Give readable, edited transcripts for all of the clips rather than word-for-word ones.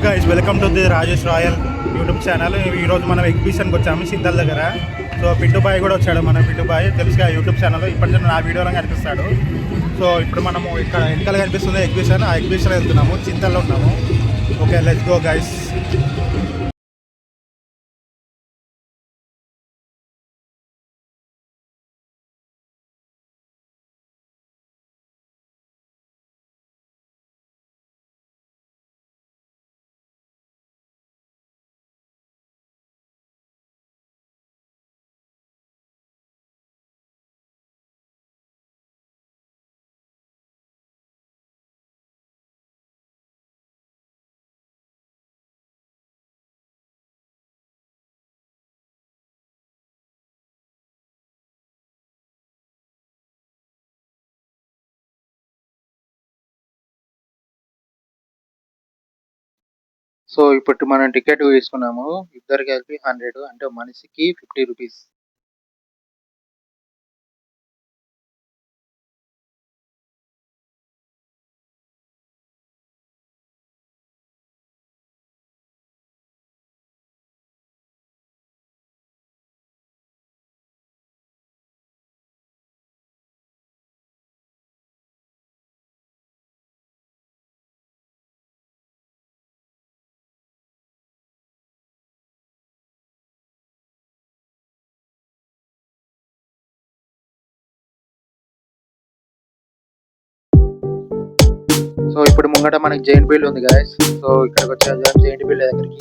Guys welcome to the Rajesh royal YouTube channel. ఈరోజు మనం ఎగ్జిబిషన్కి వచ్చాము సింతల్ దగ్గర. సో పిట్టుబాయ్ కూడా వచ్చాడు. మన పిట్టుబాయ్ తెలుసుగా యూట్యూబ్ ఛానల్, ఇప్పటి నుంచి నా వీడియోలో కనిపిస్తాడు. సో ఇప్పుడు మనము ఇక్కడ వెనకాల కనిపిస్తుంది ఎగ్జిబిషన్. ఆ ఎగ్జిబిషన్ వెళ్తున్నాము, చింతల్లో ఉన్నాము. Okay, let's go guys. So ఇప్పుడు మనం టికెట్ తీసుకున్నాము, ఇద్దరికి కలిపి 100, అంటే మనిషికి 50 రూపీస్. సో ఇప్పుడు ముంగట మనకి జైంట్ వీల్ ఉంది గాయస్. సో ఇక్కడికి వచ్చే జైంట్ వీల్ దగ్గరికి.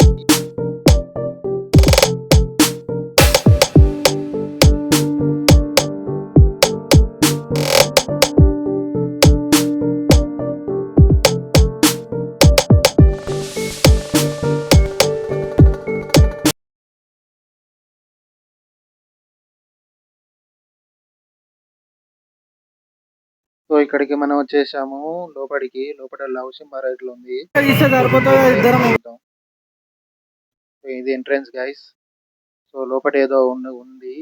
సో ఇక్కడికి మనం వచ్చేసాము లోపలికి. లోపల లవ్ సింబల్ రైట్లు ఉంది. ఇది ఎంట్రన్స్ గైస్. సో లోపల ఏదో ఉంది.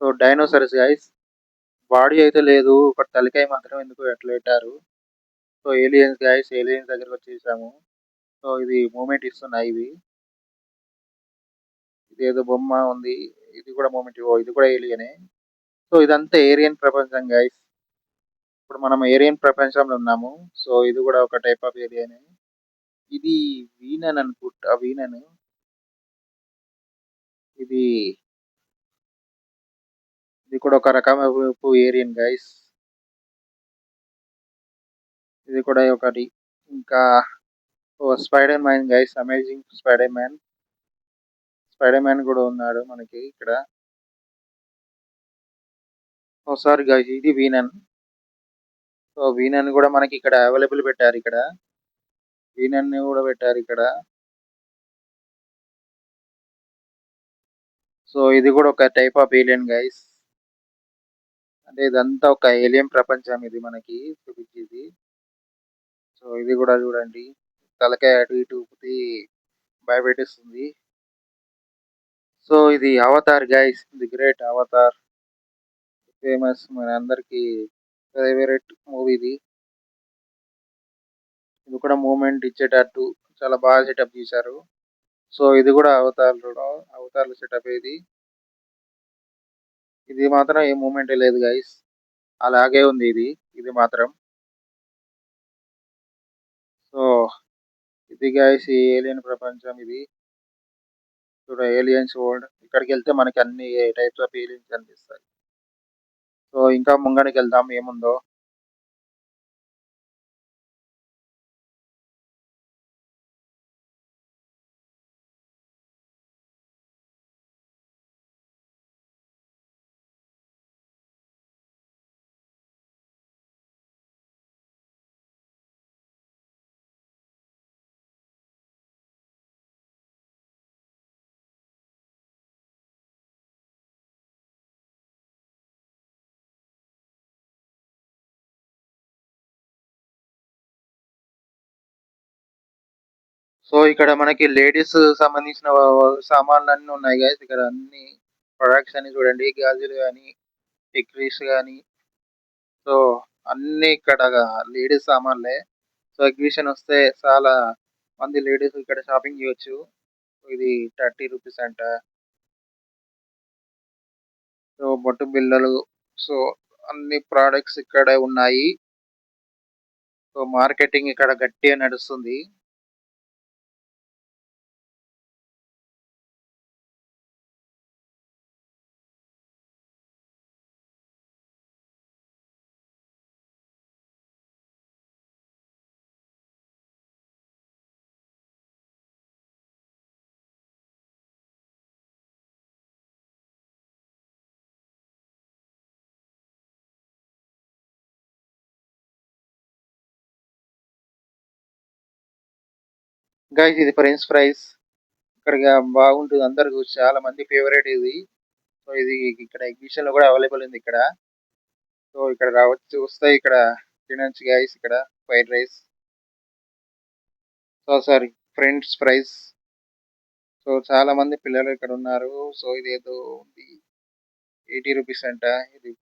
So dinosaurs guys. బాడీ అయితే లేదు, ఒక తలకాయ మాత్రం ఎందుకు ఎట్లా పెట్టారు. సో ఏలియన్స్ గైస్, ఏలియన్స్ దగ్గరకు వచ్చేసాము. సో ఇది మూమెంట్ ఇస్తున్నాయి ఇవి. ఇది ఏదో బొమ్మ ఉంది, ఇది కూడా మూమెంట్. ఇది కూడా ఏలియనే. సో ఇదంతా ఏరియన్ ప్రపంచం గైస్. ఇప్పుడు మనం ఏరియన్ ప్రపంచంలో ఉన్నాము. సో ఇది కూడా ఒక టైప్ ఆఫ్ ఏరియానే. ఇది వీనన్ అనుకుంటా, వీనన్. ఇది ఇది కూడా ఒక రకమైన ఏరియన్ గైస్. ఇది కూడా ఒకటి. ఇంకా spider man guys, amazing spider man. Spider man కూడా ఉన్నాడు మనకి ఇక్కడ. సారీ గైస్, ఇది వీనన్. సో వీనన్ కూడా మనకి ఇక్కడ అవైలబుల్ పెట్టారు. ఇక్కడ వీనన్ కూడా పెట్టారు ఇక్కడ. సో ఇది కూడా ఒక టైప్ ఆఫ్ ఏలియన్ గైస్. అంటే ఇదంతా ఒక ఏలియన్ ప్రపంచం ఇది మనకి చూపించేది. సో ఇది కూడా చూడండి, తలకాయ అటు ఇటు ఊపి భయపెట్టిస్తుంది. సో ఇది Avatar guys, the great Avatar. Famous, మన అందరికి ఫేవరెట్ మూవీ ఇది. ఇది కూడా మూమెంట్ ఇచ్చేటట్టు చాలా బాగా సెటప్ చేశారు. సో ఇది కూడా అవతార్లు సెటప్. ఇది మాత్రం ఏ మూమెంట్ లేదు గైస్, అలాగే ఉంది ఇది. ఇది మాత్రం. సో ఇది గైస్ ఈ ఏలియన్ ప్రపంచం. ఇది చూడ ఏలియన్స్ వరల్డ్. ఇక్కడికి వెళ్తే మనకి అన్ని టైప్స్ ఆఫ్ ఏలియన్స్ కనిపిస్తాయి. సో ఇంకా ముంగడికి వెళ్దాం ఏముందో. సో ఇక్కడ మనకి లేడీస్ సంబంధించిన సామాన్లు అన్నీ ఉన్నాయి గైస్. ఇక్కడ అన్ని ప్రొడక్ట్స్ అన్ని చూడండి, గాజులు కానీ, ఎక్రీస్ కానీ. సో అన్ని ఇక్కడ లేడీస్ సామాన్లే. సో ఎగ్జిబిషన్ వస్తే చాలా మంది లేడీస్ ఇక్కడ షాపింగ్ చేయొచ్చు. ఇది 30 రూపీస్ అంట. సో బొట్టు బిల్లలు, సో అన్ని ప్రోడక్ట్స్ ఇక్కడ ఉన్నాయి. సో మార్కెటింగ్ ఇక్కడ గట్టిగా నడుస్తుంది. గైస్ ఇది ఫ్రెంచ్ ఫ్రైస్. ఇక్కడ బాగుంటుంది, అందరికి చాలా మంది ఫేవరెట్ ఇది. సో ఇది ఇక్కడ ఎగ్జిబిషన్ లో కూడా అవైలబుల్ ఉంది ఇక్కడ. సో ఇక్కడ రావచ్చు, వస్తే ఇక్కడ తినొచ్చు గైస్. ఇక్కడ fried rice, so sorry French fries. So చాలా మంది పిల్లలు ఇక్కడ ఉన్నారు. సో ఇది ఏదో ఉంది, 80 రూపీస్ అంట ఇది.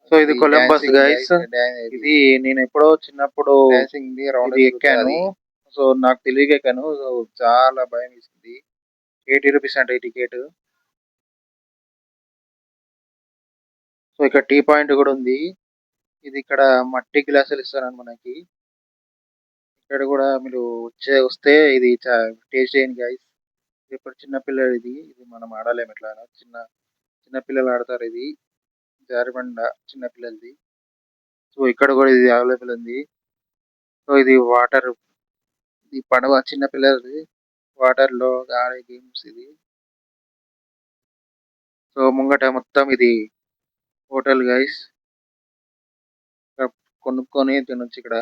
సో ఇది కొలంబస్ గైస్. ఇది నేను ఎప్పుడో చిన్నప్పుడు ఇది ఎక్కాను. సో నాకు తెలియక ఎక్కాను. సో చాలా భయం వేసింది. 80 రూపీస్ అంట ఈ టికెట్. సో ఇక్కడ టీ పాయింట్ కూడా ఉంది. ఇది ఇక్కడ మట్టి గ్లాసులు ఇస్తారు మనకి. ఇక్కడ కూడా మీరు వస్తే ఇది టేస్ట్ చేయండి గైస్. ఇప్పుడు చిన్నపిల్లలు ఇది ఇది మనం ఆడలేము ఎట్లా. చిన్న చిన్న పిల్లలు ఆడతారు ఇది, జారిబండ చిన్నపిల్లలది. సో ఇక్కడ కూడా ఇది అవైలబుల్ ఉంది. సో ఇది వాటర్, ఇది పడవ చిన్నపిల్లలది, వాటర్ లో ఆడే గేమ్స్ ఇది. సో ముంగట మొత్తం ఇది హోటల్ గైస్. కొనుక్కొని తినొచ్చు ఇక్కడ.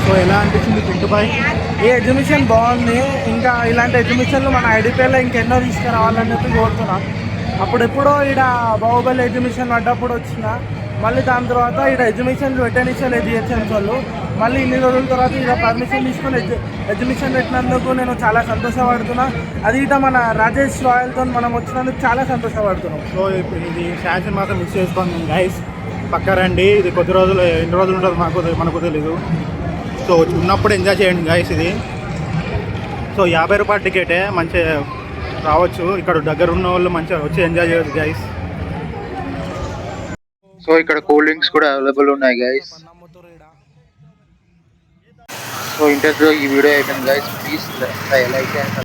సో ఎలా అనిపించింది పింటు బాయ్? ఈ ఎగ్జిబిషన్ బాగుంది. ఇంకా ఇలాంటి ఎగ్జిబిషన్లు మన ఐడిపిఎల్లో ఇంకెన్నో తీసుకురావాలని చెప్పి కోరుతున్నాం. అప్పుడెప్పుడో ఇక్కడ బాహుబలి ఎగ్జిబిషన్ పడ్డప్పుడు వచ్చిన, మళ్ళీ దాని తర్వాత ఇక్కడ ఎగ్జిబిషన్లు పెట్టనిచ్చారు జిహెచ్ఎంస్ వాళ్ళు. మళ్ళీ ఇన్ని రోజుల తర్వాత ఇక్కడ పర్మిషన్ తీసుకొని ఎగ్జిబిషన్ పెట్టినందుకు నేను చాలా సంతోషపడుతున్నా. అది ఇట మన రాజేష్ రాయల్తో మనం వచ్చినందుకు చాలా సంతోషపడుతున్నాం. సో ఇది ఫ్యాషన్ మాత్రం మిస్ చేసుకోండి గైస్, పక్క రండి. ఇది కొద్ది రోజులు, ఎన్ని రోజులు ఉంటుంది మనకు తెలీదు. సో ఉన్నప్పుడు ఎంజాయ్ చేయండి గైస్ ఇది. సో 50 రూపాయల టికెటే, మంచిగా రావచ్చు. ఇక్కడ దగ్గర ఉన్న వాళ్ళు మంచిగా వచ్చి ఎంజాయ్ చేయవచ్చు గైస్. సో ఇక్కడ కూల్ డ్రింక్స్ కూడా అవైలబుల్ ఉన్నాయి గైస్. సో ఇంటర్వ్యూ ఈ వీడియో అయిపోయింది గైస్. Please like and